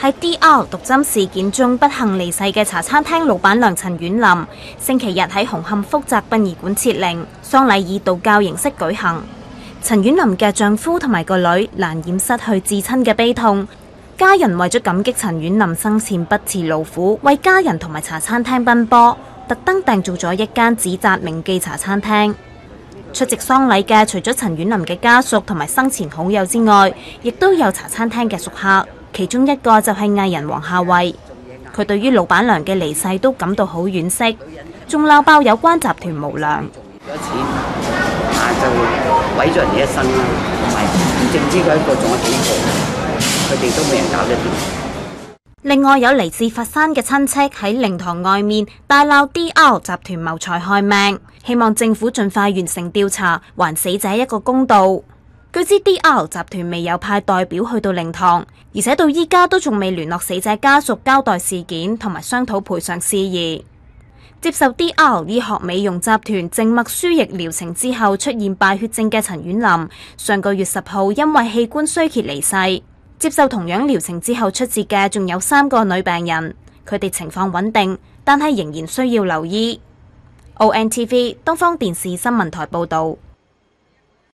喺 DR 毒針事件中不幸離世嘅茶餐廳老闆娘陳婉琳，星期日喺紅磡福澤殯儀館設靈，喪禮以道教形式舉行。陳婉琳嘅丈夫同埋個女難掩失去至親嘅悲痛，家人為咗感激陳婉琳生前不辭勞苦，為家人同埋茶餐廳奔波，特登訂做咗一間紙紮銘記茶餐廳。出席喪禮嘅除咗陳婉琳嘅家屬同埋生前好友之外，亦都有茶餐廳嘅熟客。其中一個就係藝人黃夏蕙，佢對於老闆娘嘅離世都感到好惋惜，仲鬧爆有關集團無良。有錢就毀咗人哋一生啦，同埋唔淨止佢一個，仲有幾個，佢哋都未人搞得掂。另外有嚟自佛山嘅親戚喺靈堂外面大鬧 DR 集團謀財害命，希望政府盡快完成調查，還死者一個公道。據知 DR 集團未有派代表去到靈堂，而且到依家都仲未聯絡死者家屬交代事件同埋商討賠償事宜。接受 DR 醫學美容集團靜脈輸液療程之後出現敗血症嘅陳婉琳，上個月10號因為器官衰竭離世。接受同樣療程之後出事嘅仲有3個女病人，佢哋情況穩定，但係仍然需要留醫。ONTV 東方電視新聞台報道。